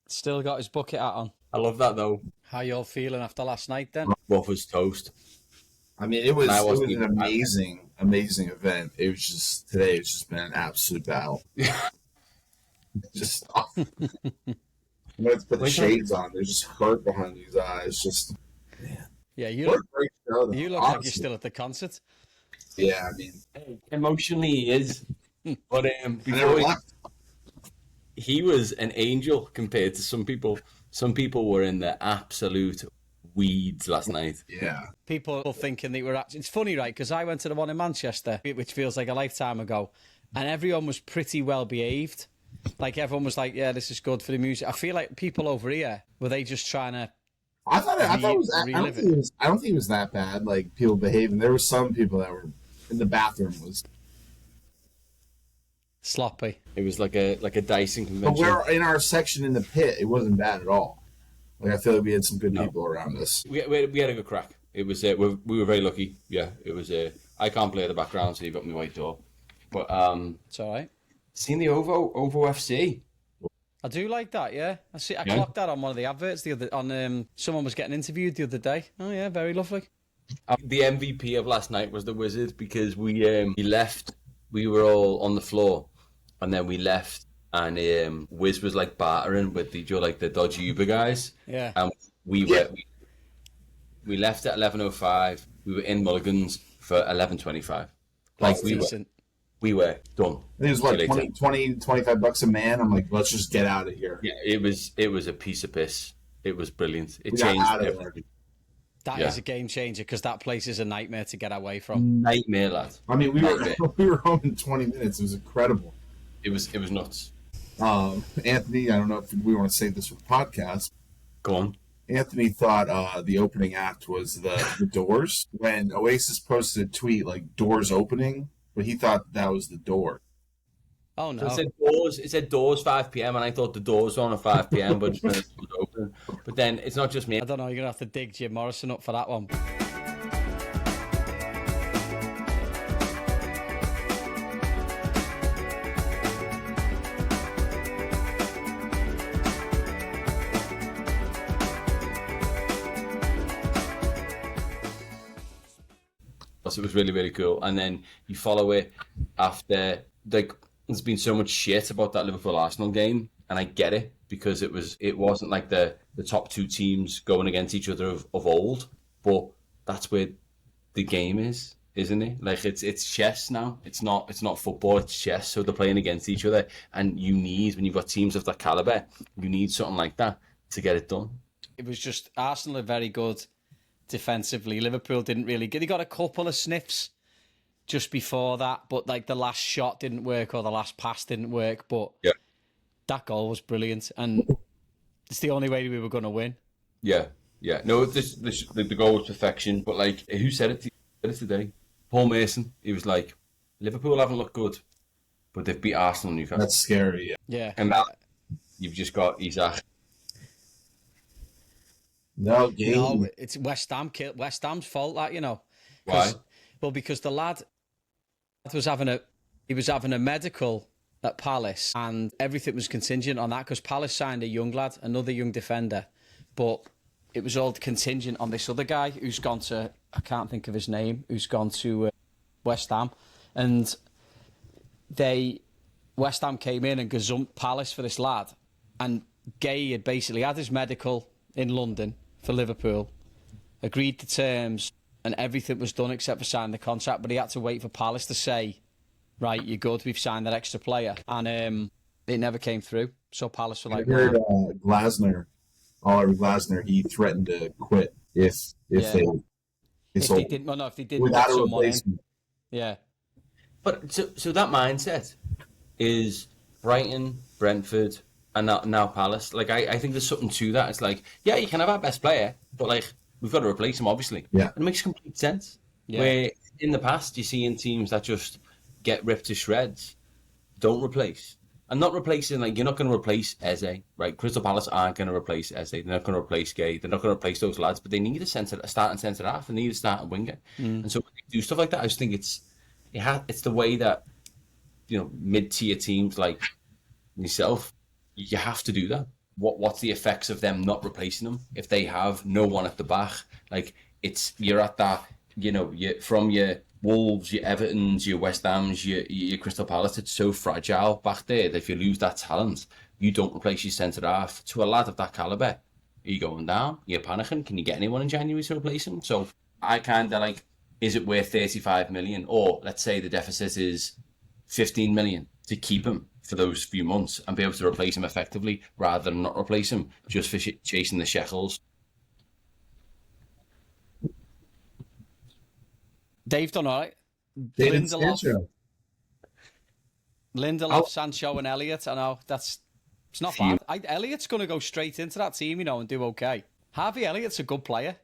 Still got his bucket hat on. I love that though. How you all feeling after last night then? Waffles toast. I mean, it was an amazing event. It was just today. It's just been an absolute battle. Just let's put the shades on. There's just hurt behind these eyes. Just man. Yeah, you look like you're still at the concert. Yeah, I mean, emotionally he is, but he was an angel compared to some people. Some people were in the absolute weeds last night. Yeah. People thinking they were actually... It's funny, right? Because I went to the one in Manchester, which feels like a lifetime ago, and everyone was pretty well behaved. Like, everyone was like, yeah, this is good for the music. I feel like people over here, were they just trying to... I don't think it was that bad, like, people behaving. There were some people that were in the bathroom was... sloppy. It was like a Dyson convention. But we're in our section in the pit. It wasn't bad at all. Like, I feel like we had some good people around us. We had a good crack. It was we were very lucky. Yeah, it was. I can't play the background, so you got me white door. But it's all right. Seen the OVO FC. I do like that. Yeah, I clocked that on one of the adverts someone was getting interviewed the other day. Oh yeah, very lovely. The MVP of last night was the Wizard because we left. We were all on the floor, and then we left. And Wiz was like bartering with the dodgy Uber guys. Yeah. And we we left at 11:05. We were in Mulligan's for 11:25. Like we were done. It was like 20, 25 bucks a man. I'm like, let's just get out of here. Yeah, it was a piece of piss. It was brilliant. It changed everything. That is a game changer because that place is a nightmare to get away from. Nightmare, lad. I mean, we were home in 20 minutes. It was incredible. It was nuts. Anthony, I don't know if we want to say this for the podcast. Go on. Anthony thought the opening act was the Doors. When Oasis posted a tweet like Doors opening, but he thought that was the Door. Oh no! So it said Doors 5 p.m. and I thought the Doors were on at 5 p.m. but it was open. But then it's not just me. I don't know. You're gonna have to dig Jim Morrison up for that one. It was really, really cool. And then you follow it after, like, there's been so much shit about that Liverpool-Arsenal game, and I get it, because it wasn't like the top two teams going against each other of old, but that's where the game is, isn't it? Like, it's chess now. It's not football, it's chess, so they're playing against each other, and when you've got teams of that calibre, you need something like that to get it done. It was just, Arsenal are very good defensively. Liverpool didn't really get. They got a couple of sniffs just before that, but like the last shot didn't work or the last pass didn't work. But yeah, that goal was brilliant, and it's the only way we were going to win. Yeah. No, the goal was perfection. But like, who said it today? Paul Mason. He was like, Liverpool haven't looked good, but they've beat Arsenal and Newcastle. That's scary. Yeah. And that you've just got Isaac. No, it's West Ham's fault, that, you know. Why? Well, because the lad was having a medical at Palace, and everything was contingent on that, because Palace signed a young lad, another young defender, but it was all contingent on this other guy who's gone to, I can't think of his name, who's gone to West Ham, and West Ham came in and gazumped Palace for this lad, and Gay had basically had his medical in London for Liverpool, agreed to terms, and everything was done except for signing the contract, but he had to wait for Palace to say, right, you're good, we've signed that extra player, and it never came through. So Palace were like, I heard Glasner, he threatened to quit if they didn't get someone in. Yeah. But so that mindset is Brighton, Brentford, and now Palace. Like, I think there's something to that. It's like, yeah, you can have our best player, but like, we've got to replace him, obviously. Yeah. And it makes complete sense. Yeah. Where in the past, you see in teams that just get ripped to shreds, don't replace. And not replacing, like, you're not going to replace Eze, right? Crystal Palace aren't going to replace Eze. They're not going to replace Gay. They're not going to replace those lads, but they need a starting centre half. They need a starting winger. And so when they do stuff like that, I just think it's the way that, you know, mid-tier teams like yourself, you have to do that. What's the effects of them not replacing them if they have no one at the back? Like, you're at that, from your Wolves, your Evertons, your West Hams, your Crystal Palace, it's so fragile back there that if you lose that talent, you don't replace your centre half. To a lad of that calibre, are you going down? You're panicking. Can you get anyone in January to replace him? So I kind of like, is it worth 35 million? Or let's say the deficit is 15 million to keep him for those few months and be able to replace him effectively rather than not replace him just for chasing the shekels. Dave done all right. Lindelof, Sancho and Elliott. I know, it's not bad. Elliott's going to go straight into that team, and do okay. Harvey Elliott's a good player.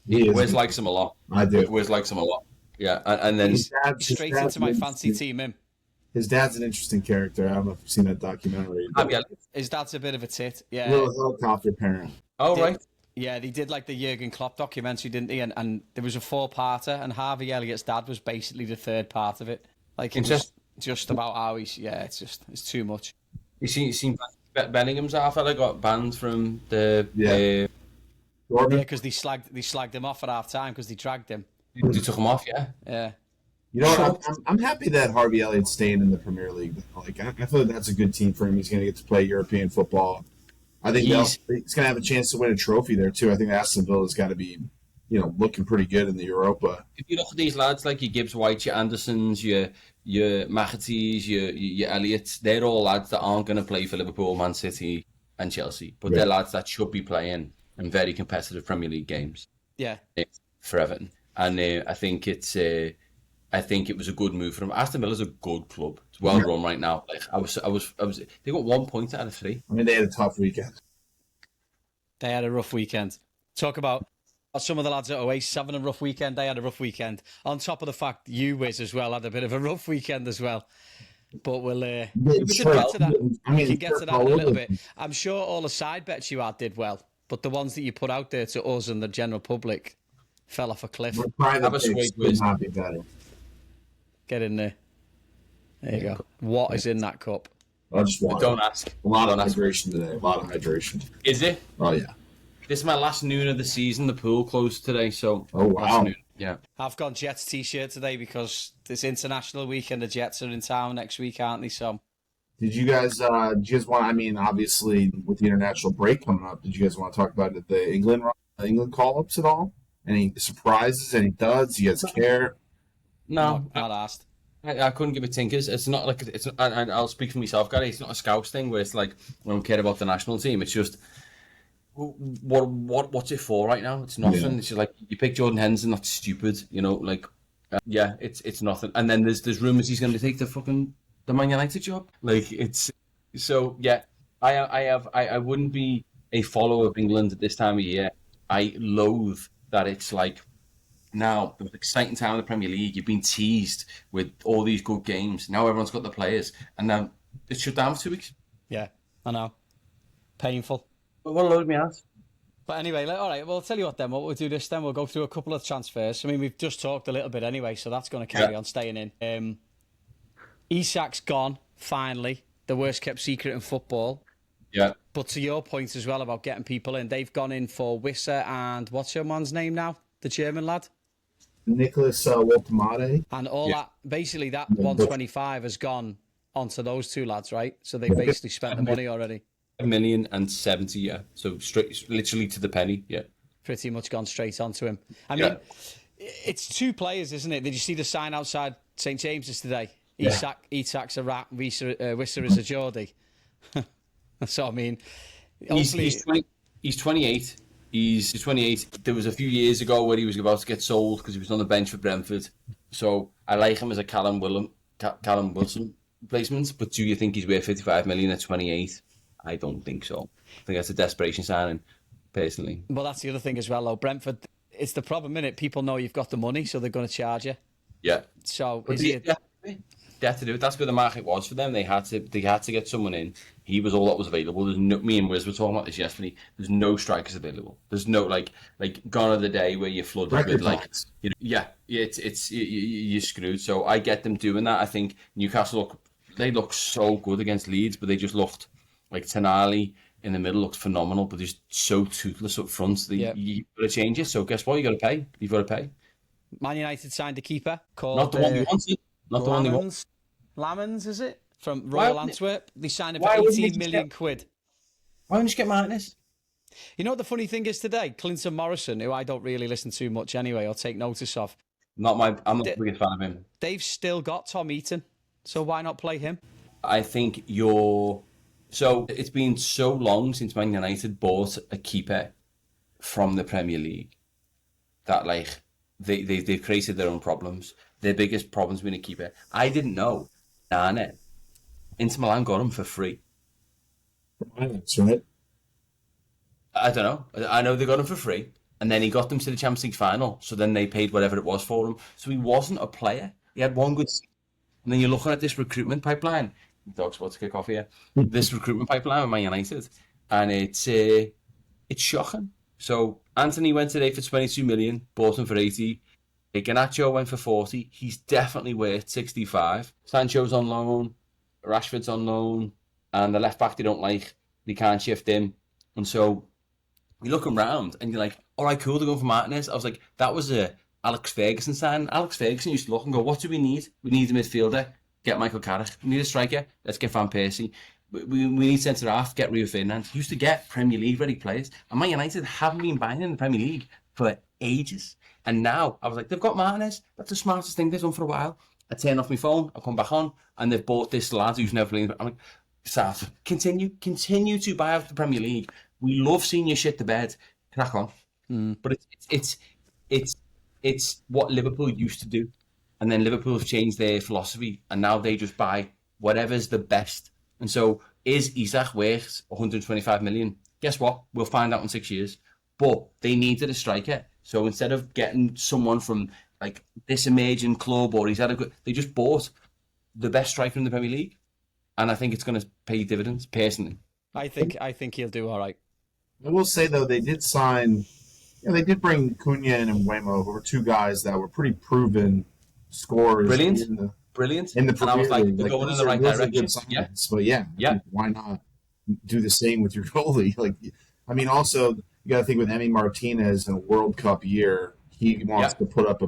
Wes likes him a lot. I do. Wes likes him a lot. Yeah, and then straight into my fancy team, him. His dad's an interesting character. I don't know if you've seen that documentary. His dad's a bit of a tit. Yeah. Little helicopter parent. Oh, right. Yeah, they did like the Jurgen Klopp documentary, didn't they? And there was a 4-parter, and Harvey Elliott's dad was basically the 3rd part of it. Like, it was just about how he's... Yeah, it's too much. You seen Bellingham's half fella got banned from the... Yeah, because they slagged him off at half time because they dragged him. They took him off, yeah. Yeah. You know what? I'm happy that Harvey Elliott's staying in the Premier League. Like, I feel like that's a good team for him. He's going to get to play European football. I think he's going to have a chance to win a trophy there too. I think Aston Villa's got to be, looking pretty good in the Europa. If you look at these lads like your Gibbs White, your Andersons, your McAtees, your Elliots, they're all lads that aren't going to play for Liverpool, Man City, and Chelsea, but they're lads that should be playing in very competitive Premier League games. Yeah, for Everton, and I think it's. I think it was a good move for him. Aston Villa's a good club. It's well run right now. Like I was. They got 1 point out of 3. I mean, they had a tough weekend. They had a rough weekend. Talk about some of the lads at Oasis having a rough weekend. They had a rough weekend. On top of the fact you, Wiz, as well, had a bit of a rough weekend as well. But we'll get to that. We can get to that in a little bit. I'm sure all the side bets you had did well, but the ones that you put out there to us and the general public fell off a cliff. Have a sweet Wiz. Get in there. There you go. What is in that cup? Just water. Don't ask. A lot of hydration today. A lot of hydration. Is it? Oh, yeah. This is my last noon of the season. The pool closed today, so... Oh, wow. Yeah. I've got Jets t-shirt today because this international weekend, the Jets are in town next week, aren't they? So... Did you guys want, obviously, with the international break coming up, did you guys want to talk about the England call-ups at all? Any surprises, any duds? You guys care? No, not asked. I couldn't give it tinkers. It's not like and I'll speak for myself, Gary. It's not a Scouse thing where it's like I don't care about the national team. It's just what's it for right now? It's nothing. Yeah. It's just like you pick Jordan Henderson. That's stupid. It's nothing. And then there's rumours he's going to take the Man United job. Like it's so yeah. I wouldn't be a follower of England at this time of year. I loathe that it's like. Now, the exciting time in the Premier League, you've been teased with all these good games. Now everyone's got the players. And then it's shut down for 2 weeks. Yeah, I know. Painful. But what a load of me ass. But anyway, all right, well, I'll tell you what then. What we'll do this then, we'll go through a couple of transfers. I mean, we've just talked a little bit anyway, so that's going to carry on staying in. Isak's gone, finally. The worst kept secret in football. Yeah. But to your point as well about getting people in, they've gone in for Wisser and what's your man's name now? The German lad? Nicholas Woltemade. And all that, basically that 125 has gone onto those two lads, right? So they basically spent the money already. $1,070,000, yeah. So straight, literally to the penny, yeah. Pretty much gone straight onto him. I mean, it's 2 players, isn't it? Did you see the sign outside St. James's today? Yeah. Isak's a rat, Wisser is a Geordie. So, I mean... He's 28. He's 28. There was a few years ago where he was about to get sold because he was on the bench for Brentford. So I like him as a Callum Wilson replacement. But do you think he's worth 55 million at 28? I don't think so. I think that's a desperation signing, personally. Well, that's the other thing as well, though. Brentford, it's the problem, innit? People know you've got the money, so they're going to charge you. Yeah. So they had to do it. That's where the market was for them. They had to get someone in. He was all that was available. There's no, me and Wiz were talking about this yesterday. There's no strikers available. There's no like gone are the day where you're flooded with you're screwed. So I get them doing that. I think Newcastle look they looked so good against Leeds, but they just looked like Tonali in the middle looked phenomenal, but just so toothless up front. You've got to change it. So guess what? You got to pay. You've got to pay. Man United signed a keeper called Not the one we wanted. Not the one we wanted. Lamens, is it? From Royal Antwerp. They signed him for 18 million quid. Why don't you get Martinez? You know what the funny thing is today? Clinton Morrison, who I don't really listen to much anyway, or take notice of. I'm not the biggest fan of him. They've still got Tom Eaton, so why not play him? I think So it's been so long since Man United bought a keeper from the Premier League that like they've created their own problems. Their biggest problem's been a keeper. I didn't know. Inter Milan got him for free. That's right. I don't know. I know they got him for free, and then he got them to the Champions League final. So then they paid whatever it was for him. So he wasn't a player. He had one good season. And then you're looking at this recruitment pipeline. The dog's about to kick off here. This recruitment pipeline with Man United, and it's shocking. So Anthony went today for 22 million, bought him for 80. Garnacho went for 40. He's definitely worth 65. Sancho's on loan, Rashford's on loan, and the left back they don't like. They can't shift him, and so you look around and you're like, all right, cool, they're going for Martinez. I was like, that was a Alex Ferguson sign. Alex Ferguson used to look and go, what do we need? We need a midfielder. Get Michael Carrick. We need a striker. Let's get Van Persie. We need centre half. Get Rio Ferdinand. Used to get Premier League ready players, and Man United haven't been buying in the Premier League for ages. And now I was like, they've got Martinez. That's the smartest thing they've done for a while. I turn off my phone. I come back on, and they've bought this lad who's never played. I'm like, Saf, continue to buy out the Premier League. We love seeing you shit the bed. Crack on. But it's what Liverpool used to do. And then Liverpool have changed their philosophy, and now they just buy whatever's the best. And so, is Isak worth 125 million? Guess what? We'll find out in 6 years. But they needed a striker. So instead of getting someone from like this emerging club, or they just bought the best striker in the Premier League. And I think it's going to pay dividends, personally. I think he'll do all right. I will say, though, they did sign... they did bring Cunha and Mbeumo, who were two guys that were pretty proven scorers. Brilliant. In the And I was like, they're going in the right direction. Yeah. But yeah. Why not do the same with your goalie? Like, I mean, also, you got to think with Emi Martinez in a World Cup year, he wants to put up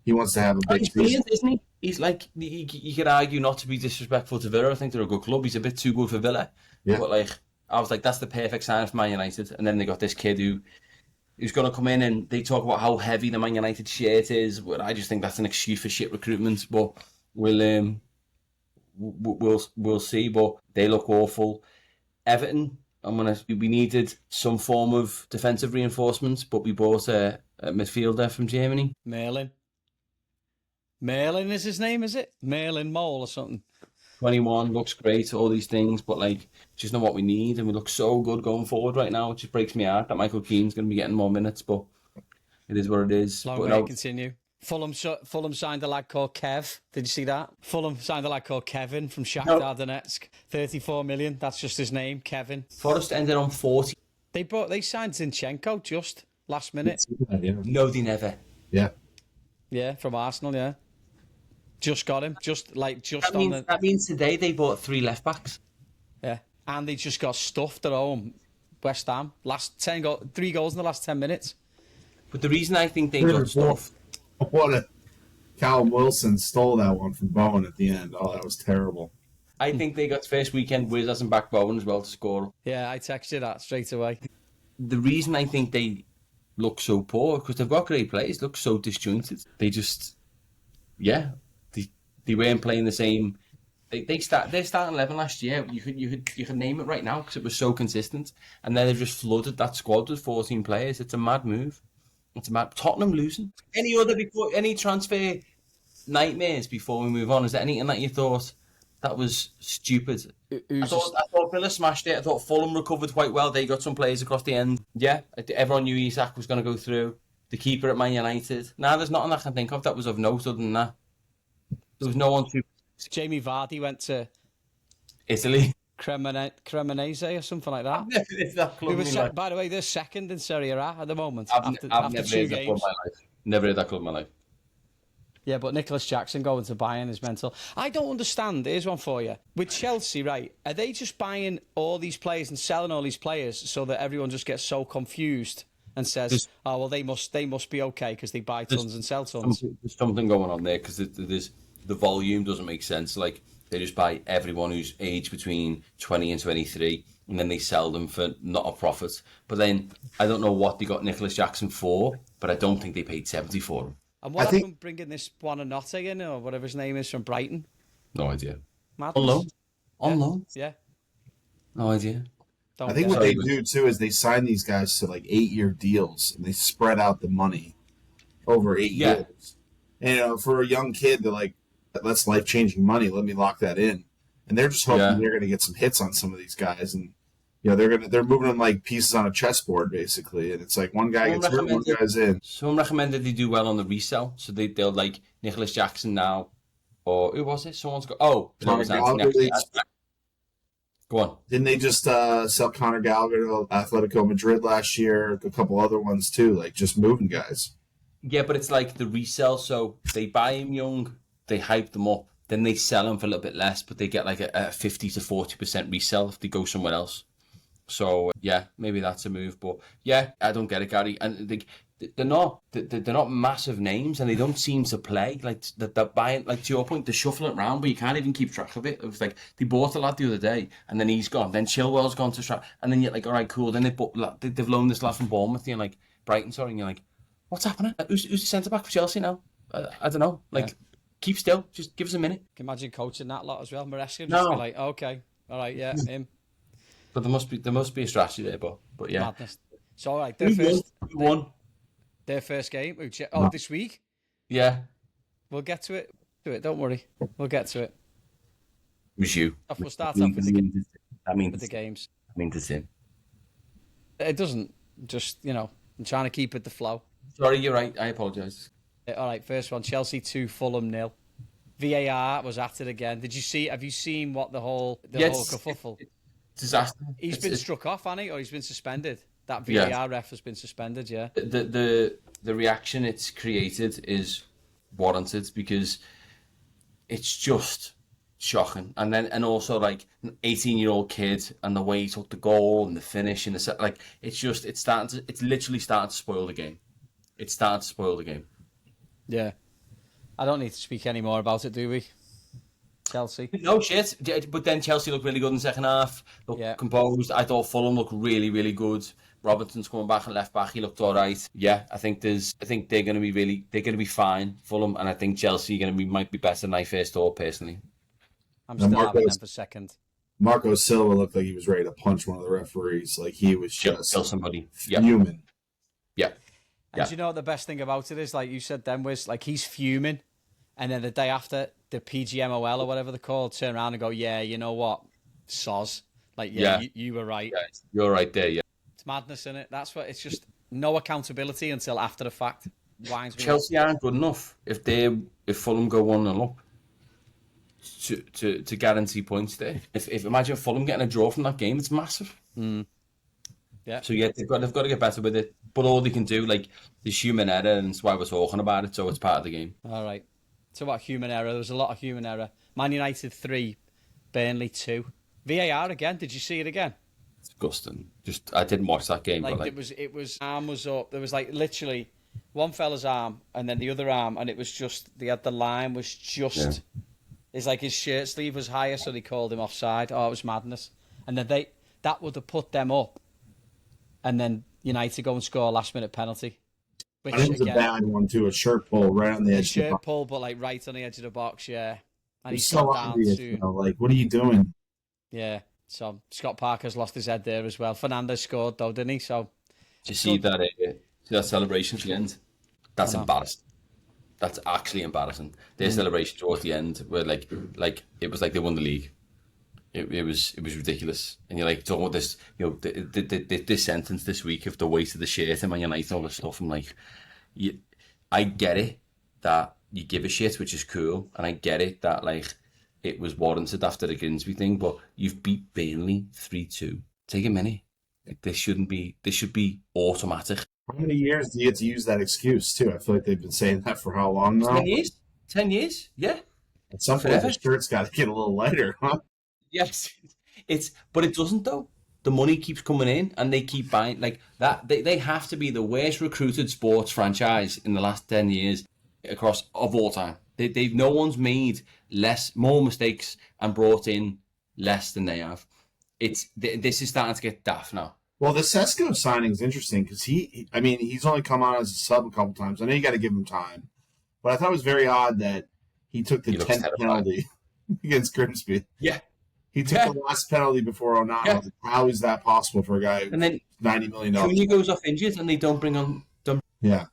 he wants to have a big season. Brilliant, isn't he? He's like, you could argue not to be disrespectful to Villa. I think they're a good club. He's a bit too good for Villa. Yeah. But like, I was like, that's the perfect sign for Man United. And then they got this kid who's going to come in, and they talk about how heavy the Man United shirt is. But I just think that's an excuse for shit recruitment. But we'll see. But they look awful. Everton, we needed some form of defensive reinforcements, but we bought a midfielder from Germany. Merlin is his name, is it? Merlin Mole or something. 21, looks great, all these things, but like, just not what we need, and we look so good going forward right now. It just breaks my heart that Michael Keane's going to be getting more minutes, but it is what it is. Long way to continue. Fulham signed a lad called Kev. Did you see that? Fulham signed a lad called Kevin from Shakhtar Donetsk. 34 million. That's just his name, Kevin. Forest ended on 40. They signed Zinchenko just last minute. No, they never. Yeah, from Arsenal. Yeah. Just got him. That means today they bought 3 left backs. Yeah, and they just got stuffed at home. West Ham 3 goals in the last 10 minutes. But the reason I think they got stuffed. Callum Wilson stole that one from Bowen at the end. Oh, that was terrible. I think they got first weekend Wiz hasn't back Bowen as well to score. Yeah, I texted that straight away. The reason I think they look so poor because they've got great players, look so disjointed. They just, they weren't playing the same. Their starting 11 last year. You could name it right now because it was so consistent, and then they've just flooded that squad with 14 players. It's a mad move. Tottenham losing. Any transfer nightmares before we move on? Is there anything that you thought that was stupid? I thought Villa smashed it. I thought Fulham recovered quite well. They got some players across the end. Yeah, everyone knew Isak was going to go through. The keeper at Man United. There's nothing I can think of that was of note other than that. There was no one to... Jamie Vardy went to... Italy. Cremonese or something like that. I've never heard that club by the way, they're second in Serie A at the moment. I've after never 2 heard games. that club in my life. Never heard that club in my life. Yeah, but Nicholas Jackson going to Bayern is mental. I don't understand. Here's one for you. With Chelsea, right, are they just buying all these players and selling all these players so that everyone just gets so confused and says, oh, well, they must be okay because they buy tons and sell tons? There's something going on there because the volume doesn't make sense. Like, they just buy everyone who's aged between 20 and 23, and then they sell them for not a profit. But then, I don't know what they got Nicholas Jackson for, but I don't think they paid 70 for him. And what happened bringing this Buonanotte in, or whatever his name is, from Brighton? No idea. Madness. On loan? Yeah. No idea. I think what they do, too, is they sign these guys to, like, 8-year deals, and they spread out the money over 8 years. And, for a young kid, they're like, that's life-changing money. Let me lock that in. And they're just hoping they're going to get some hits on some of these guys. And, they're moving them like pieces on a chessboard, basically. And it's like one guy gets hurt, one guy's in. Someone recommended they do well on the resell. So they'll like Nicholas Jackson now. Or who was it? Someone's got... Oh, Conor Gallagher. Go on. Didn't they just sell Conor Gallagher to Atletico Madrid last year? A couple other ones, too. Like, just moving guys. Yeah, but it's like the resell. So they buy him young, they hype them up, then they sell him for a little bit less, but they get like a 50 to 40% resell if they go somewhere else. So yeah, maybe that's a move, but yeah, I don't get it, Gary. And they're not massive names, and they don't seem to play like they're buying. Like, to your point, they're shuffling it around, but you can't even keep track of it. It was like they bought a lad the other day, and then he's gone. Then Chilwell's gone to Strat, and then you're like, all right, cool. Then they've loaned this lad from Bournemouth, and like Brighton, sorry, and you're like, what's happening? Who's the centre back for Chelsea now? I don't know. Like, keep still. Just give us a minute. Can you imagine coaching that lot as well? Maresca just be like, okay, all right, yeah, him. But there must be a strategy there, but yeah. Madness. So all right, Who won? Their first game. This week. Yeah. We'll get to it. Don't worry. We'll get to it. It was you. We'll start off with the games. I mean to say. It doesn't. Just, I'm trying to keep it the flow. Sorry, you're right. I apologise. All right, first one. Chelsea 2, Fulham 0. VAR was at it again. Have you seen what the whole kerfuffle? Disaster. He's been struck off, hasn't he? Or he's been suspended. That VAR ref has been suspended, yeah. The reaction it's created is warranted because it's just shocking. And also like an 18-year-old kid and the way he took the goal and the finish and the set, like it's literally starting to spoil the game. It's starting to spoil the game. Yeah. I don't need to speak any more about it, do we? Chelsea. No shit, but then Chelsea looked really good in the second half. Looked composed. I thought Fulham looked really, really good. Robertson's coming back and left back. He looked all right. Yeah, I think they're going to be fine, Fulham, and I think Chelsea might be better than I first thought personally. I'm still having them for second. Marco Silva looked like he was ready to punch one of the referees. Like he was just kill somebody. Fuming. Yeah. And do you know what the best thing about it is? Like you said, then was like he's fuming, and then the day after, the PGMOL or whatever they're called turn around and go, yeah, you know what, soz. Like, you were right. Yeah, you're right there, yeah. It's madness, isn't it? That's what it's just no accountability until after the fact. Chelsea aren't good enough if Fulham go 1-0 up to guarantee points there. If imagine Fulham getting a draw from that game, it's massive. Yeah. So yeah, they've got to get better with it. But all they can do, like, there's human error, and that's why we're talking about it. So it's part of the game. All right. So about human error, there was a lot of human error. Man United 3, Burnley 2. VAR again. Did you see it again? It's disgusting. I didn't watch that game. Like, but it was arm was up. There was like literally one fella's arm and then the other arm, and it was just the line was just. Yeah. It's like his shirt sleeve was higher, so they called him offside. Oh, it was madness. And then that would have put them up, and then United go and score a last minute penalty. Which, I think it was a bad one too. A shirt pull right on the edge. A shirt pull, but like right on the edge of the box, yeah. And he's so obvious, like, what are you doing? Yeah. So Scott Parker's lost his head there as well. Fernandez scored though, didn't he? So. Did you see that celebration at the end? That's embarrassing. That's actually embarrassing. Their celebration towards the end, where like it was like they won the league. It was ridiculous. And you're like talking about this, this sentence this week of the weight of the shirt and Man United and all this stuff. I'm like, I get it that you give a shit, which is cool, and I get it that like it was warranted after the Grimsby thing, but you've beat Burnley 3-2. Take a minute. This should be automatic. How many years do you get to use that excuse too? I feel like they've been saying that for how long now? 10 years. 10 years, yeah. At some point, Forever. the shirt's got to get a little lighter, huh? Yes, but it doesn't though. The money keeps coming in, and they keep buying like that. They have to be the worst recruited sports franchise in the last 10 years across of all time. They've no one's made more mistakes and brought in less than they have. This is starting to get daft now. Well, the Sesko signing is interesting because he's only come on as a sub a couple times. I know you got to give him time, but I thought it was very odd that he took the 10th penalty against Grimsby. Yeah. He took the last penalty before 09. Yeah. How is that possible for a guy and then $90 million? Cunha goes off injured and they don't bring on them. Yeah.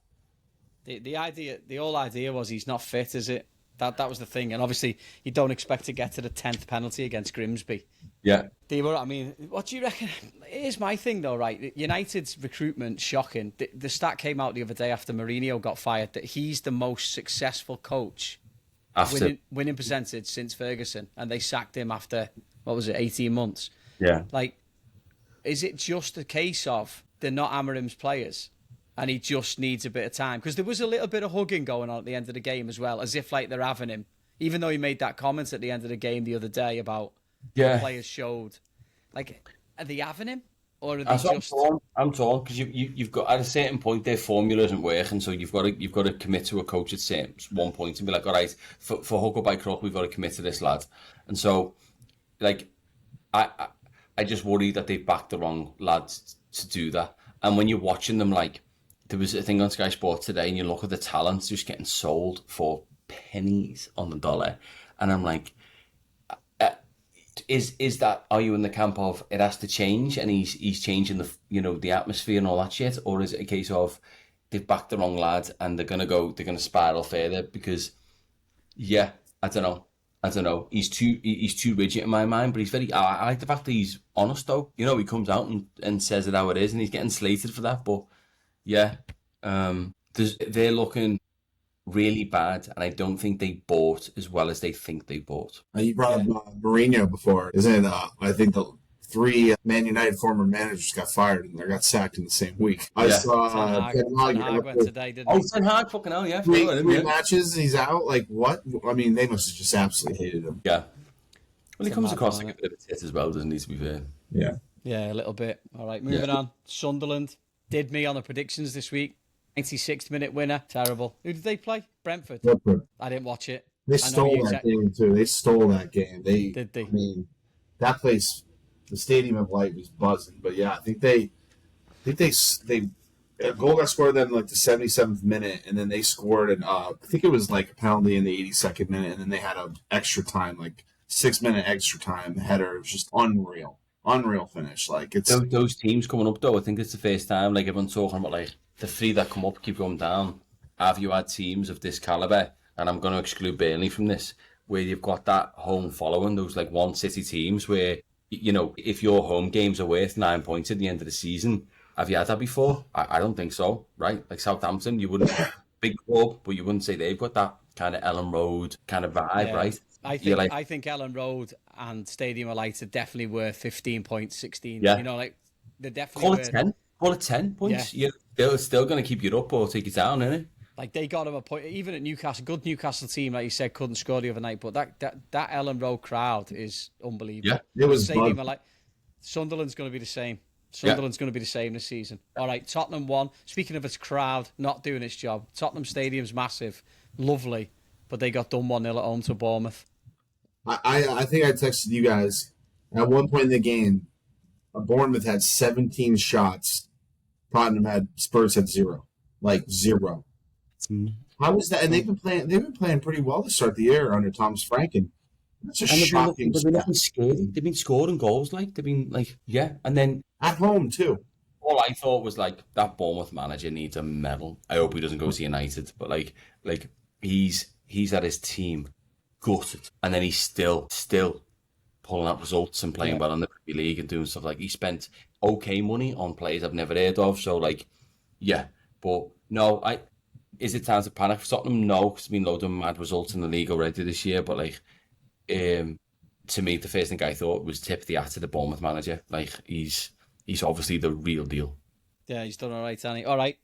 The whole idea was he's not fit, is it? That was the thing. And obviously you don't expect to get to the 10th penalty against Grimsby. Yeah. What do you reckon? Here's my thing though, right? United's recruitment, shocking. The stat came out the other day after Mourinho got fired that he's the most successful coach winning percentage since Ferguson, and they sacked him after, 18 months? Yeah. Like, is it just a case of they're not Amarim's players and he just needs a bit of time? Because there was a little bit of hugging going on at the end of the game as well, as if like they're having him, even though he made that comment at the end of the game the other day about the players showed. Like, are they having him? Or are they just... I'm torn because you've got, at a certain point their formula isn't working, so you've got to commit to a coach at one point and be like, all right, for hook or by crook, we've got to commit to this lad. And so, like, I just worry that they've backed the wrong lads to do that. And when you're watching them, like, there was a thing on Sky Sports today, and you look at the talents just getting sold for pennies on the dollar, and I'm like, is that, are you in the camp of it has to change and he's changing the atmosphere and all that shit, or is it a case of they've backed the wrong lad and they're gonna spiral further? Because I don't know, he's too rigid in my mind, but he's very, I like the fact that he's honest though, he comes out and says it how it is, and he's getting slated for that, but they're looking really bad, and I don't think they bought as well as they think they bought. You brought up Mourinho before. Isn't it? I think the 3 Man United former managers got fired and they got sacked in the same week. I saw Ten Hag went today, didn't he? Ten Hag, fucking hell, yeah. 3 matches and he's out. Like, what? I mean, they must have just absolutely hated him. Yeah. Well, he comes across like a bit of a tit as well, doesn't he, to be fair? Yeah. Yeah, a little bit. All right, moving on. Sunderland did me on the predictions this week. 96th minute winner. Terrible. Who did they play? Brentford. I didn't watch it. They stole that game, too. They stole that game. Did they? I mean, that place, the Stadium of Light was buzzing. But yeah, I think they a goal got scored then like the 77th minute, and then they scored I think it was like a penalty in the 82nd minute, and then they had an extra time, like 6-minute extra time header. It was just unreal finish. Like, it's those teams coming up though. I think it's the first time like everyone's talking about like the 3 that come up keep going down. Have you had teams of this caliber? And I'm going to exclude Burnley from this, where you've got that home following, those like one city teams where, if your home games are worth 9 points at the end of the season. Have you had that before? I don't think so, right? Like Southampton, you wouldn't, big club, but you wouldn't say they've got that kind of Ellen Road kind of vibe, right? I think Ellen Road and Stadium of Light are definitely worth 15 points, 16. Yeah. They're definitely Call it 10 points. Yeah. They're still going to keep you up or take you down, isn't it? Like, they got him a point, even at Newcastle. Good Newcastle team, like you said, couldn't score the other night. But that Ellen Road crowd is unbelievable. Yeah, it was Stadium of Light. Sunderland's going to be the same. Sunderland's going to be the same this season. All right, Tottenham won. Speaking of its crowd not doing its job, Tottenham Stadium's massive, lovely, but they got done 1-0 at home to Bournemouth. I think I texted you guys at one point in the game. Bournemouth had 17 shots. Spurs had 0, like 0. How was that? And they've been playing pretty well to start the year under Thomas Franken. That's a shocking. They've been scoring goals, like they've been like, and then at home too. All I thought was like, that Bournemouth manager needs a medal. I hope he doesn't go to United, but like he's had his team gutted, and then he's still pulling out results and playing well in the Premier League and doing stuff. Like, he spent okay money on players I've never heard of. So like, but no, is it time to panic for Tottenham? No, because there's been loads of mad results in the league already this year. But like, to me, the first thing I thought was tip the hat to the Bournemouth manager. Like, he's obviously the real deal. Yeah, he's done all right, Danny. All right.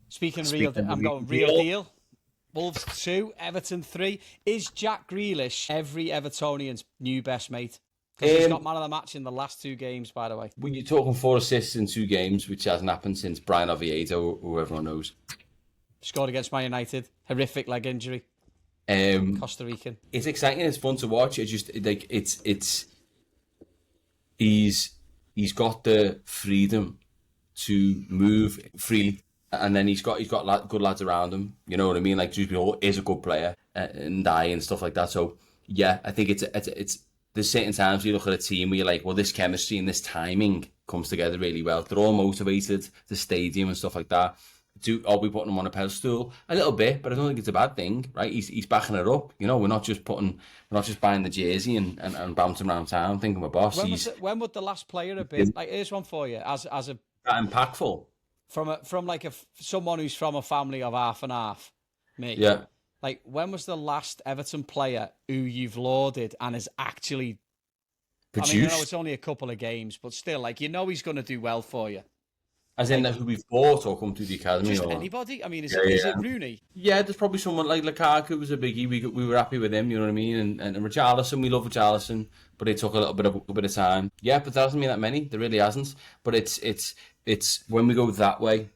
Speaking of real deal. Wolves 2, Everton 3. Is Jack Grealish every Evertonian's new best mate? Because he's got man of the match in the last 2 games, by the way. When you're talking 4 assists in 2 games, which hasn't happened since Brian Oviedo, who everyone knows. Scored against Man United. Horrific leg injury. Costa Rican. It's exciting. It's fun to watch. It's just like he's got the freedom to move freely, and then he's got good lads around him. You know what I mean? Like Dewsbury is a good player and and stuff like that. So yeah, I think it's there's certain times you look at a team where you're like, well, this chemistry and this timing comes together really well. They're all motivated. The stadium and stuff like that. Are we putting him on a pedestal? A little bit, but I don't think it's a bad thing, right? He's backing it up. You know, we're not just buying the jersey and bouncing around town thinking we're boss. When would the last player have been? Like, here's one for you. As a that impactful from someone who's from a family of half and half. Me. Yeah. Like, when was the last Everton player who you've lauded and has actually produced? I mean, it's only a couple of games, but still, like, he's going to do well for you. As in who we've bought or come through the academy? Just or anybody? I mean, is it Rooney? Yeah, there's probably someone like Lukaku was a biggie. We were happy with him, you know what I mean? And Richarlison, we love Richarlison, but it took a bit of time. Yeah, but that doesn't mean that many. There really hasn't. But it's when we go that way,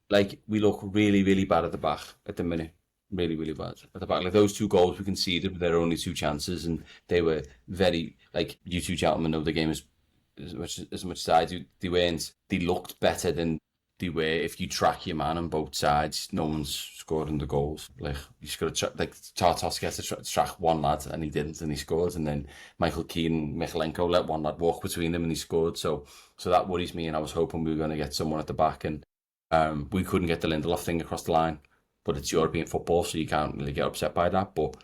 like, we look really, really bad at the back at the minute. Really, really bad at the back. Like, those 2 goals we conceded, but there were only 2 chances, and they were very, like, you 2 gentlemen know the game as much as I do. They looked better than they were. If you track your man on both sides, no one's scoring the goals. Like, you just got to like Tartovsky had to track one lad, and he didn't, and he scored. And then Michael Keane, Michaelenko let one lad walk between them, and he scored. So that worries me. And I was hoping we were going to get someone at the back, and we couldn't get the Lindelof thing across the line. But it's European football, so you can't really get upset by that. But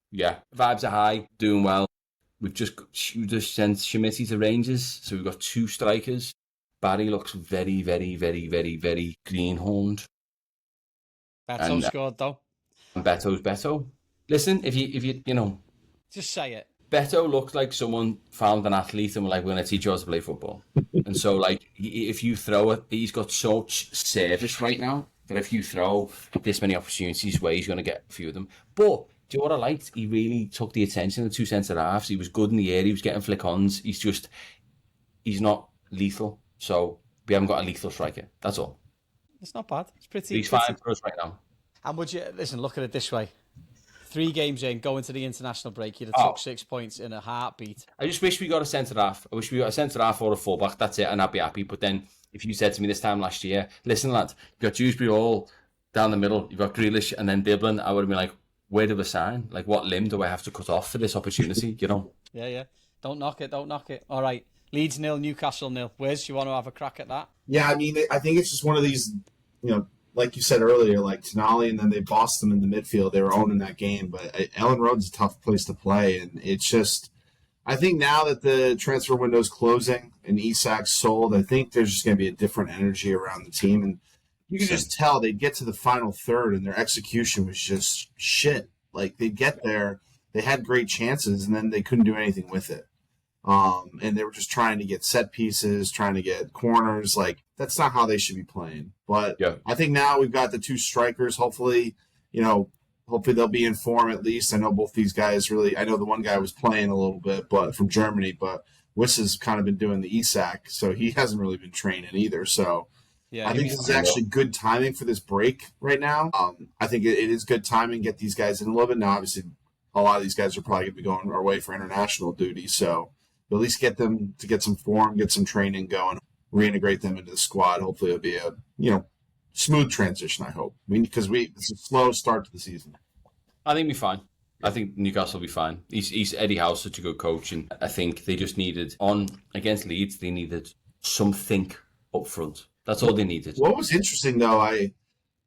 yeah, vibes are high, doing well. We've just sent Schmitty to Rangers, so we've got 2 strikers. Barry looks very, very, very, very, very greenhorned. Beto scored, though. And Beto's Beto. Listen, if you just say it. Beto looks like someone found an athlete and were like, we're going to teach you how to play football. And so, like, if you throw it, he's got such service right now that if you throw this many opportunities where he's going to get a few of them. But do you know what I liked? He really took the attention of the 2 centre-halves. He was good in the air. He was getting flick-ons. He's not lethal. So we haven't got a lethal striker. That's all. It's not bad. It's pretty. He's fine for us right now. And would you look at it this way? 3 games in, going to the international break, you'd have took 6 points in a heartbeat. I just wish we got a centre-half. I wish we got a centre-half or a full-back. That's it, and I'd be happy. But then if you said to me this time last year, listen, lad, you've got Dewsbury all down the middle, you've got Grealish and then Diblin, I would have been like, where do we sign? Like, what limb do I have to cut off for this opportunity, you know? Yeah. Don't knock it. All right. Leeds 0, Newcastle 0. Wes, you want to have a crack at that? Yeah, I mean, I think it's just one of these, like you said earlier, like Tonali, and then they bossed them in the midfield. They were owning that game, but Ellen Road's a tough place to play, and it's just, I think now that the transfer window's closing and Isak's sold, I think there's just going to be a different energy around the team, and you can just tell they'd get to the final third, and their execution was just shit. Like, they'd get there, they had great chances, and then they couldn't do anything with it. And they were just trying to get set pieces, trying to get corners. Like, that's not how they should be playing. But yeah. I think now we've got the 2 strikers. Hopefully they'll be in form at least. I know both these guys I know the one guy was playing a little bit, but from Germany, but Wiss has kind of been doing the Isak, so he hasn't really been training either. So yeah, I think this is actually good timing for this break right now. I think it is good timing, get these guys in a little bit. Now, obviously, a lot of these guys are probably going to be going our way for international duty, so at least get them to get some form, get some training going, reintegrate them into the squad. Hopefully it'll be a smooth transition, I hope. Because it's a slow start to the season. I think we'll be fine. I think Newcastle will be fine. He's Eddie Howe's such a good coach, and I think they just needed, against Leeds, they needed something up front. That's all they needed. What was interesting, though,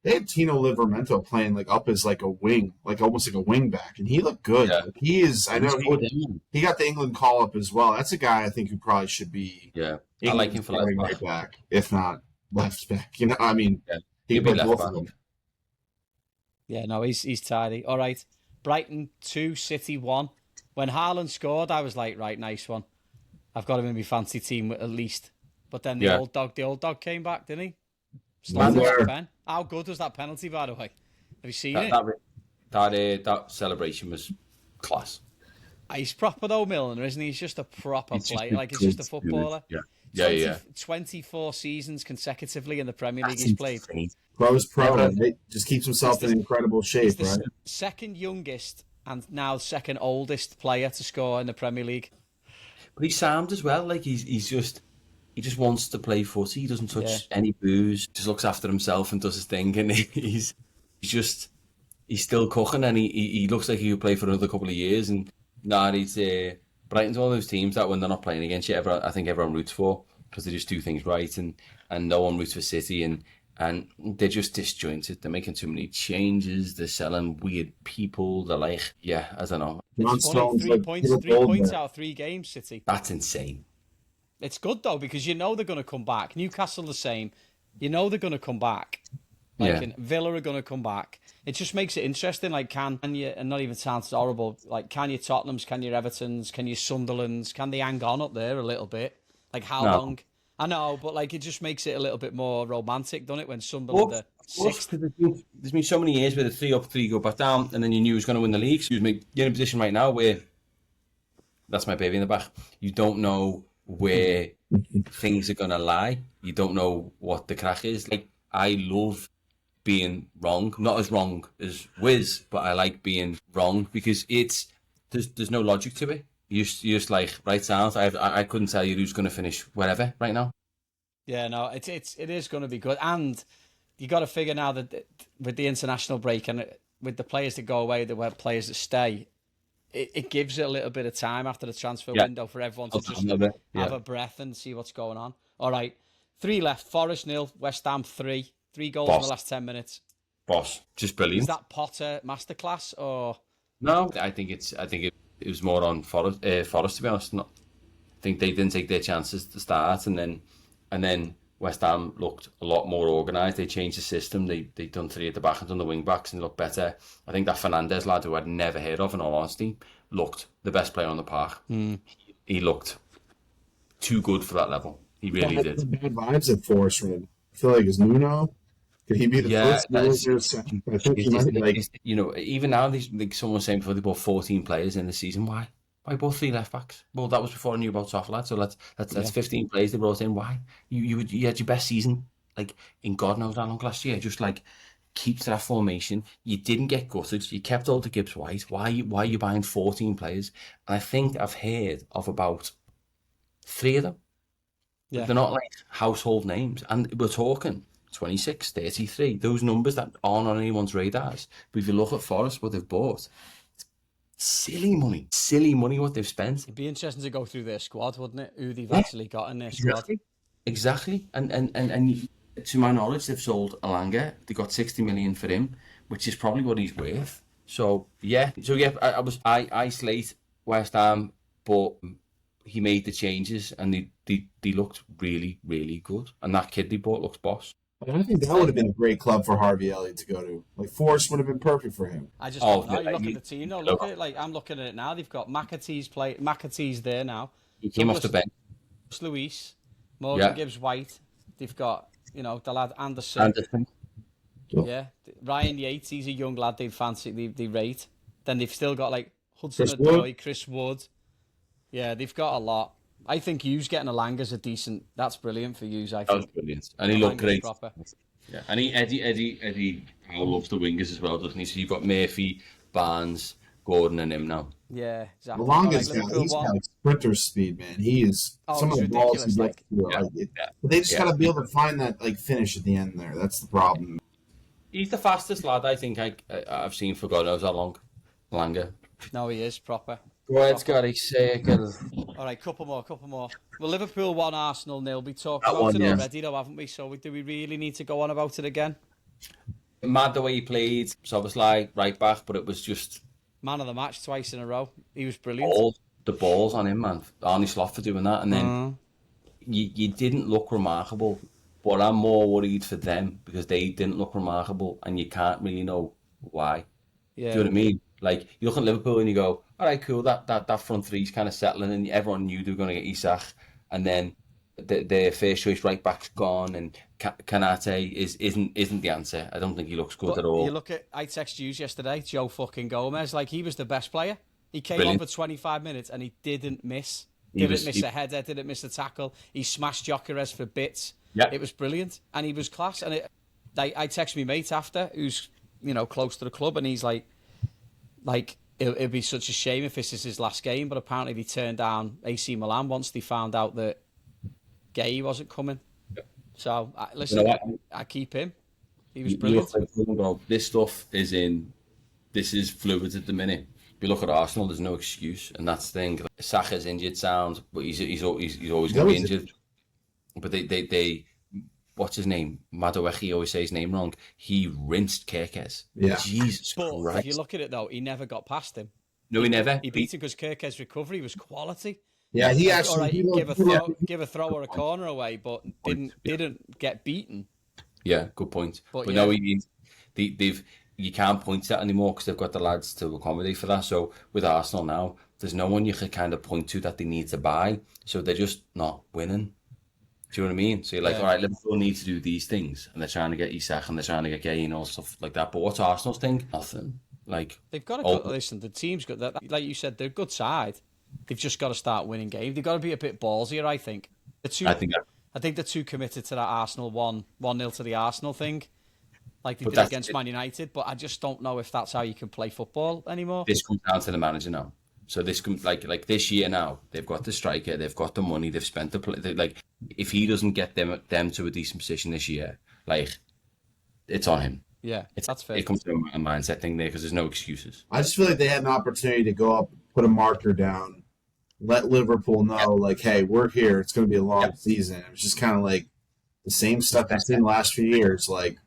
they had Tino Livramento playing up as a wing, almost like a wing back, and he looked good. Yeah. He is. I know he got the England call up as well. That's a guy I think who probably should be. Yeah, I like him for left back, if not left back. I mean, yeah. He'd be left back. Yeah, no, he's tidy. All right, Brighton 2, City 1. When Haaland scored, I was like, right, nice one. I've got him in my fancy team at least. But then the old dog came back, didn't he? Ben. How good was that penalty, by the way? Have you seen That it? that celebration was class. He's proper though, Milner, isn't he? He's just a proper He's just player. a Like, he's good just a dude. footballer. Yeah, yeah, yeah. 24 seasons consecutively in the Premier League That's he's played. insane. Pro's pro, Never, right? Just keeps He's himself in the, incredible he's shape, the right? second youngest and now second oldest player to score in the Premier League. but he's sound as well. Like he just wants to play footy. He doesn't Yeah. touch any booze. Just looks after himself and does his thing. And he's still cooking. And he looks like he could play for another couple of years. And nah, he's Brighton's one of those teams that when they're not playing against you, I think everyone roots for because they just do things right. And no one roots for City. And they're just disjointed. They're making too many changes. They're selling weird people. They're like, yeah, I don't know. John It's funny, Stones, 3 points, like, 3 points out of 3 games, City. That's insane. It's good though because you know they're going to come back. Newcastle the same. You know they're going to come back. Like Yeah. Villa are going to come back. It just makes it interesting. Like can you, and not even sounds horrible. Like can you Tottenham's, can you Everton's, can you Sunderland's, can they hang on up there a little bit? Like how No. long? I know, but like it just makes it a little bit more romantic, doesn't it? When Sunderland are sixth. There's been so many years where the 3 up, 3 go back down, and then you knew he was going to win the league. Excuse me, you're in a position right now where that's my baby in the back. You don't know where things are going to lie. You don't know what the crack is. Like I love being wrong, not as wrong as Wiz, but I like being wrong because there's no logic to it. You're just like right sounds. I couldn't tell you who's going to finish wherever right now. Yeah, no, it is going to be good, and you got to figure now that with the international break and with the players that go away, the players that stay, it gives it a little bit of time after the transfer window for everyone to just have a breath and see what's going on. All right, 3 left. Forest 0, West Ham 3. 3 goals in the last 10 minutes. Boss, just brilliant. Is that Potter masterclass or? No, I think it was more on Forest to be honest. I think they didn't take their chances to start, and then West Ham looked a lot more organised. They changed the system. They done 3 at the back and done the wing backs and looked better. I think that Fernandez lad, who I'd never heard of in all honesty, looked the best player on the park. He looked too good for that level. He really did. Bad vibes at Forest from him. I feel like is Nuno. Could he be the first? I think he might be like. You know, even now, like someone was saying before, they bought 14 players in the season. Why? Why bought 3 left backs? Well, that was before I knew about Softland. So that's 15 players they brought in. Why? You had your best season, like in God knows how long last year. Just like keep to that formation. You didn't get gutted. You kept all the Gibbs White. Why are you buying 14 players? And I think I've heard of about 3 of them. Yeah. They're not like household names, and we're talking 26, 33, those numbers that aren't on anyone's radars. But if you look at Forest, what they've bought, silly money what they've spent. It'd be interesting to go through their squad, wouldn't it? Who they've actually got in their squad. Exactly. And to my knowledge, they've sold Alanga. They got 60 million for him, which is probably what he's worth. So yeah, I slate West Ham, but he made the changes and they looked really, really good. And that kid they bought looks boss. I think that would have been a great club for Harvey Elliott to go to. Like Forest would have been perfect for him. I just don't know. You look at the team. No, look at it. Like I'm looking at it now. They've got McAtee's there now. He came off the bench. Luis, Morgan Gibbs White. They've got the lad Anderson. Yeah, Ryan Yates. He's a young lad. They fancy. They rate. Then they've still got like Hudson-Odoi, Chris Wood. Yeah, they've got a lot. I think Hughes getting Alanga's a decent. That's brilliant for Hughes. I think. That was brilliant, and he looked great. Proper. Yeah, and Eddie Howe loves the wingers as well, doesn't he? So you've got Murphy, Barnes, Gordon, and him now. Yeah, exactly. Alanga's got sprinter speed, man. He is some of the balls he gets through. But they just got to be able to find that finish at the end there. That's the problem. He's the fastest lad I think I've seen for God knows how long. Alanga. No, he is proper. Go ahead, Scotty. Circle. All right, couple more. Well, Liverpool 1, Arsenal 0. We talked about it already, though, haven't we? So do we really need to go on about it again? Mad the way he played. So it was like right back, but it was just man of the match twice in a row. He was brilliant. All the balls on him, man. Arnie Slot for doing that, and then you didn't look remarkable. But I'm more worried for them because they didn't look remarkable, and you can't really know why. Yeah. Do you know what I mean? Like, you look at Liverpool and you go, all right, cool, that front three's kind of settling, and everyone knew they were going to get Isak. And then their first choice right back's gone, and Kanate isn't the answer. I don't think he looks good at all. You look at, I texted you yesterday, Joe fucking Gomez, like he was the best player. He came Brilliant. on for 25 minutes and he didn't miss. Didn't miss a header, didn't miss a tackle. He smashed Gyökeres for bits. Yeah. It was brilliant. And he was class. And I texted my mate after, who's, close to the club, and he's like, it'd be such a shame if this is his last game, but apparently they turned down AC Milan once they found out that Gay wasn't coming. So, listen, I keep him. He was brilliant. This stuff this is fluid at the minute. If you look at Arsenal, there's no excuse, and that's the thing. Saka's injured sound, but he's always going to be injured. But they what's his name? Madueke, always say his name wrong. He rinsed Kirkes. Yeah. Jesus Christ. If you look at it though, he never got past him. No, he never. He beat him because Kirkes' recovery was quality. Yeah, he actually give a throw or a corner away, but didn't get beaten. Yeah, good point. But yeah. no, you can't point to that anymore because they've got the lads to accommodate for that. So with Arsenal now, there's no one you can kind of point to that they need to buy. So they're just not winning. Do you know what I mean? So you're like, all right, Liverpool need to do these things, and they're trying to get Isak and they're trying to get Gay and all stuff like that. But what's Arsenal's thing? Nothing. Like they've got to listen. The team's got that. Like you said, they're a good side. They've just got to start winning games. They've got to be a bit ballsier, I think. I think they're too committed to that Arsenal 1-0 to the Arsenal thing, like they did against Man United. But I just don't know if that's how you can play football anymore. This comes down to the manager now. So this comes like this year now. They've got the striker, they've got the money, they've spent like if he doesn't get them to a decent position this year, like it's on him. Yeah, that's fair. It comes to a mindset thing there because there's no excuses. I just feel like they had an opportunity to go up, put a marker down, let Liverpool know, like, hey, we're here. It's going to be a long season. It was just kind of like the same stuff that's in the last few years. Like,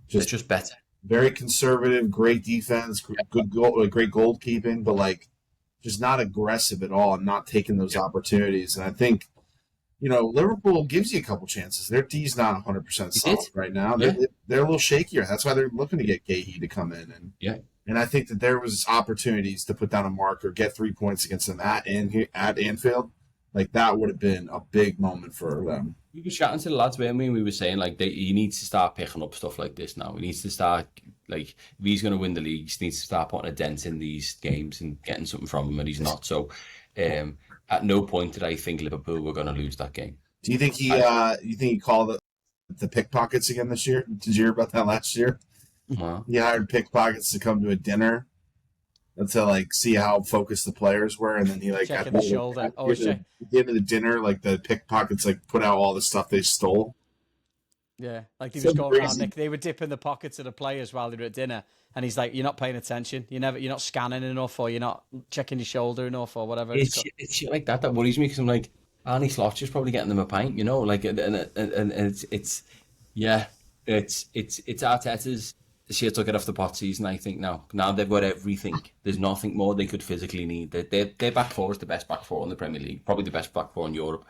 just better. Very conservative, great defense, good goal, great goalkeeping, but like just not aggressive at all and not taking those opportunities. And I think, Liverpool gives you a couple chances. Their D's not 100% solid right now. They're a little shakier. That's why they're looking to get Gahey to come in. And I think that there was opportunities to put down a marker, get 3 points against them at Anfield. Like, that would have been a big moment for them. We were chatting to the lads, weren't we? We were saying, like, he needs to start picking up stuff like this now. He needs to start, like, if he's going to win the league, he needs to start putting a dent in these games and getting something from them, and he's not. So, at no point did I think Liverpool were going to lose that game. Do you think he called the pickpockets again this year? Did you hear about that last year? Wow. He hired pickpockets to come to a dinner and to like see how focused the players were, and then he like checking the shoulder. At the end of the dinner, like the pickpockets like put out all the stuff they stole. Yeah, like they was going around. They were dipping the pockets of the players while they were at dinner, and he's like, "You're not paying attention. You're not scanning enough, or you're not checking your shoulder enough, or whatever." It's shit like that worries me because I'm like, Arnie Slot's just probably getting them a pint, like, and it's Arteta's. Shit took it off the pot season, I think. Now they've got everything. There's nothing more they could physically need. Their back four is the best back four in the Premier League, probably the best back four in Europe.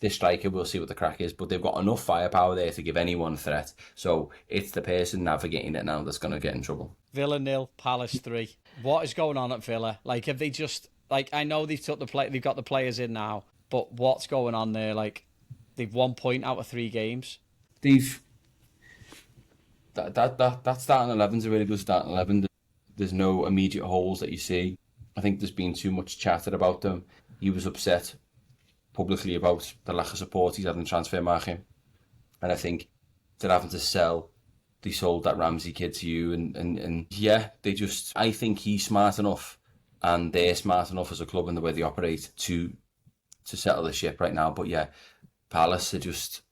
This striker, we'll see what the crack is, but they've got enough firepower there to give anyone a threat. So it's the person navigating it now that's going to get in trouble. Villa 0, Palace 3. What is going on at Villa? Like, have they just I know they've got the players in now, but what's going on there? Like, they've 1 point out of 3 games. That starting 11's a really good starting 11. There's no immediate holes that you see. I think there's been too much chatted about them. He was upset publicly about the lack of support he's had in the transfer market. And I think they're having to sell. They sold that Ramsey kid to you. And I think he's smart enough and they're smart enough as a club in the way they operate to settle the ship right now. But yeah, Palace are just...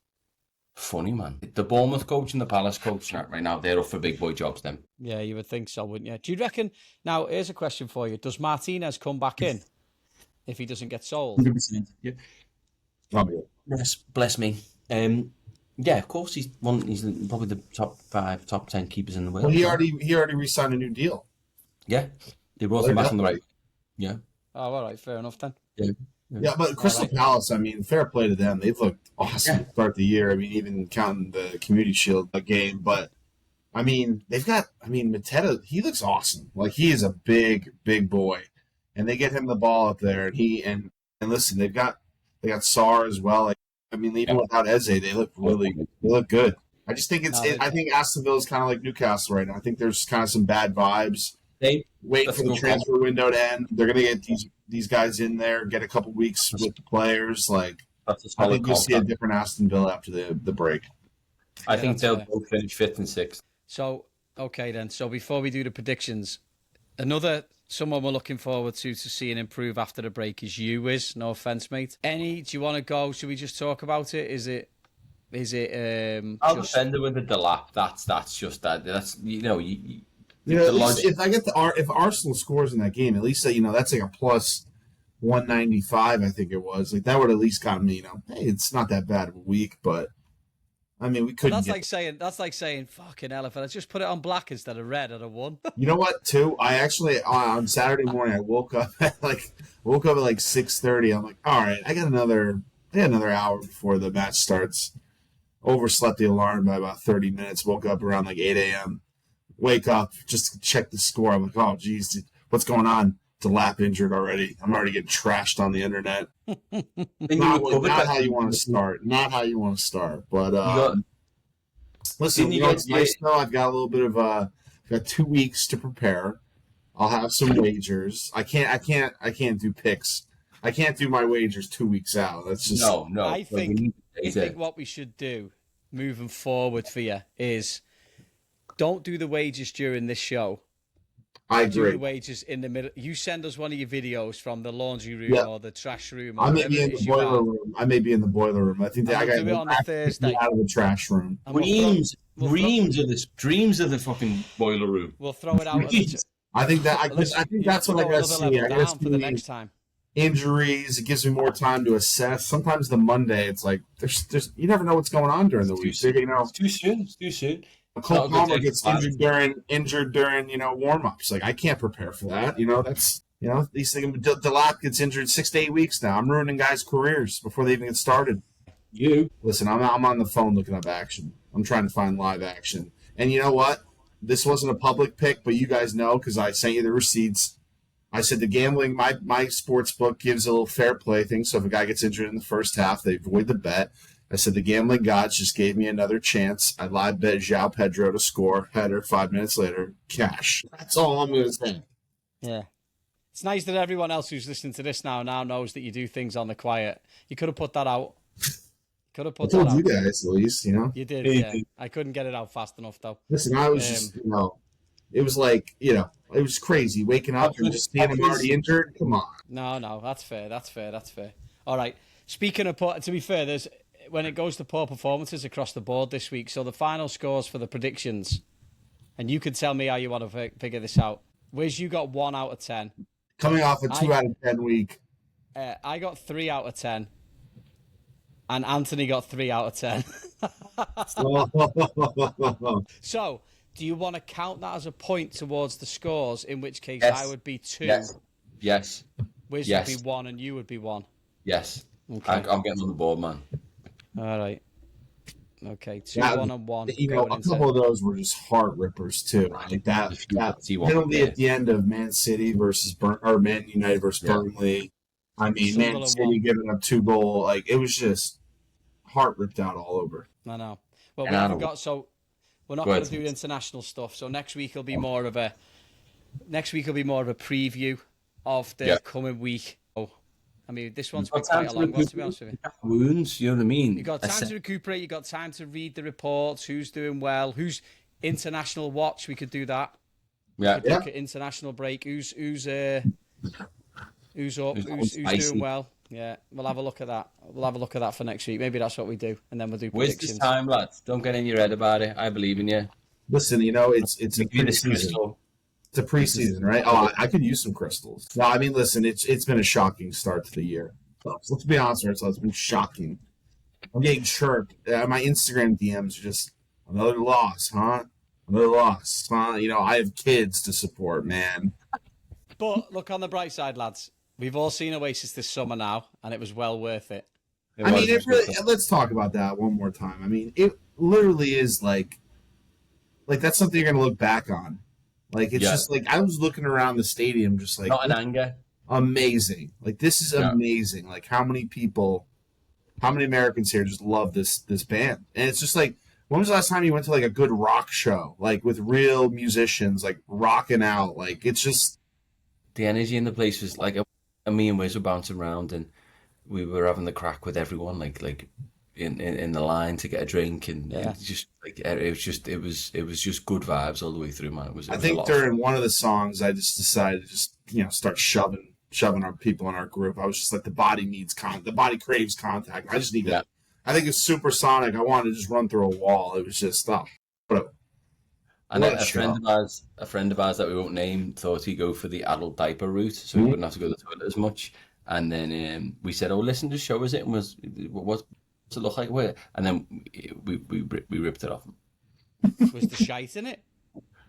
funny, man. The Bournemouth coach and the Palace coach right now, they're up for big boy jobs then. Yeah, you would think so, wouldn't you? Do you reckon... Now, here's a question for you. Does Martinez come back in if he doesn't get sold? 100%. Yeah. Probably. Bless me. Yeah, of course he's probably the top 5, top 10 keepers in the world. Well, he already re-signed a new deal. Yeah. They brought him back on the right. Yeah. Oh, all right. Fair enough then. Yeah, but Crystal Palace, I mean, fair play to them. They've looked awesome to start the year. I mean, even counting the Community Shield game. But, I mean, Mateta, he looks awesome. Like, he is a big, big boy. And they get him the ball up there. And listen, they got Sarr as well. Like, I mean, even without Eze, they look good. I just think I think Aston Villa is kind of like Newcastle right now. I think there's kind of some bad vibes. They wait for the transfer window to end. They're going to get these guys in there, get a couple weeks with the players. Like, I think you'll see a different Aston Villa after the break. I think they'll both finish 5th and 6th. So, okay then. So before we do the predictions, someone we're looking forward to seeing improve after the break is you, Wiz. No offense, mate. Do you want to go? Should we just talk about it? Is it? I'll defend it with the Delap. That's just that. That's if Arsenal scores in that game, at least that's like a plus 195. I think it was like that would at least got me. Hey, it's not that bad of a week, but. I mean, we couldn't. That's like saying, fucking elephant. Let's just put it on black instead of red at a 1. You know what? Too. I actually on Saturday morning I woke up at like 6:30. I'm like, all right, I got another hour before the match starts. Overslept the alarm by about 30 minutes. Woke up around like 8 a.m. Wake up just to check the score. I'm like, oh geez, what's going on? Delap injured already. I'm already getting trashed on the internet. Not how you want to start. Not how you want to start. But listen, it's nice though. I've got a little bit of I've got 2 weeks to prepare. I'll have some wagers. I can't do picks. I can't do my wagers 2 weeks out. That's just no. I think what we should do moving forward for you is don't do the wagers during this show. I agree. Do the wages in the middle. You send us one of your videos from the laundry room or the trash room. Or I may be in the boiler room. I think that I got to do it on a Thursday out of the trash room. Dreams of the fucking boiler room. We'll throw it out. I think that's what I got to see. I got to see for the next time. Injuries. It gives me more time to assess. Sometimes the Monday, it's like there's you never know what's going on during the week. It's too soon. It's too soon. Cole Palmer gets injured during warm-ups. Like I can't prepare for that. That's these things. Delap gets injured 6 to 8 weeks now. I'm ruining guys' careers before they even get started. Listen, I'm on the phone looking up action. I'm trying to find live action. And you know what? This wasn't a public pick, but you guys know because I sent you the receipts. I said the gambling, my sports book gives a little fair play thing. So if a guy gets injured in the first half, they void the bet. I said the gambling gods just gave me another chance. I live bet João Pedro to score. Header 5 minutes later, cash. That's all I'm going to say. Yeah. It's nice that everyone else who's listening to this now knows that you do things on the quiet. You could have put that out. I told you guys, at least, You did, yeah. I couldn't get it out fast enough, though. Listen, I was just, it was like, it was crazy. Waking up and just seeing him already injured. Come on. No, that's fair. All right. Speaking of, to be fair, when it goes to poor performances across the board this week, so the final scores for the predictions, and you can tell me how you want to figure this out. Wiz, you got 1 out of 10. Coming off a 2 out of 10 week. I got 3 out of 10. And Anthony got 3 out of 10. So, do you want to count that as a point towards the scores, in which case I would be 2? Yes. Wiz would be 1 and you would be 1. Yes. Okay. I'm getting on the board, man. All right. Okay, 2, 1, and 1. A couple of those were just heart rippers too. Like that penalty at the end of Man City versus Man United versus Burnley. I mean, Man City giving up 2 goals. Like it was just heart ripped out all over. I know. Well, we haven't got we're not going to do international stuff. So next week will be more of a preview of the coming week. I mean, this one's been quite a long one, to be honest with you. Wounds, you know what I mean? You've got time to recuperate. You've got time to read the reports. Who's doing well? Who's international watch? We could do that. Yeah. We could look at international break. Who's up? Who's doing well? Yeah, we'll have a look at that. We'll have a look at that for next week. Maybe that's what we do, and then we'll do predictions. Waste this time, lads. Don't get in your head about it. I believe in you. Listen, it's a preseason. It's a preseason, right? Oh, I could use some crystals. No, I mean, listen, it's been a shocking start to the year. Let's be honest with ourselves. It's been shocking. I'm getting chirped. My Instagram DMs are just another loss, huh? Another loss, huh? I have kids to support, man. But look on the bright side, lads. We've all seen Oasis this summer now, and it was well worth it. Let's talk about that one more time. I mean, it literally is like that's something you're going to look back on. Like, it's just like, I was looking around the stadium just like... Not in anger. Amazing. Like, this is amazing. Like, how many people how many Americans here just love this band? And it's just like, when was the last time you went to like a good rock show, like with real musicians, like rocking out? Like it's just The energy in the place was like, me and Wiz were bouncing around, and we were having the crack with everyone, like in the line to get a drink, and just like it was just good vibes all the way through, man. It was. I think during one of the songs, I just decided to just start shoving our people in our group. I was just like, the body craves contact. I just need that. I think it's supersonic. I wanted to just run through a wall. It was just whatever. And a friend of ours that we won't name thought he'd go for the adult diaper route, so he wouldn't have to go to the toilet as much. And then we said, "Oh, listen, just show us it." And what's it look like? Where? And then we ripped it off him. Was the shite in it?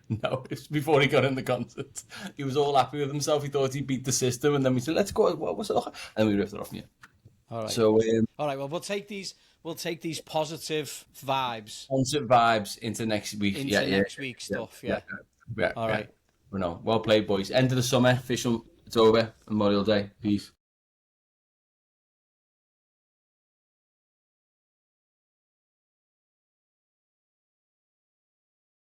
No, it's before he got in the concert. He was all happy with himself. He thought he beat the system, and then we said, "Let's go." What's it look like? And we ripped it off him. Yeah. All right. So, all right. Well, we'll take these positive vibes. Positive vibes into next week. Next week stuff. Yeah. All right. Well played, boys. End of the summer. Official. It's over. Memorial Day. Peace.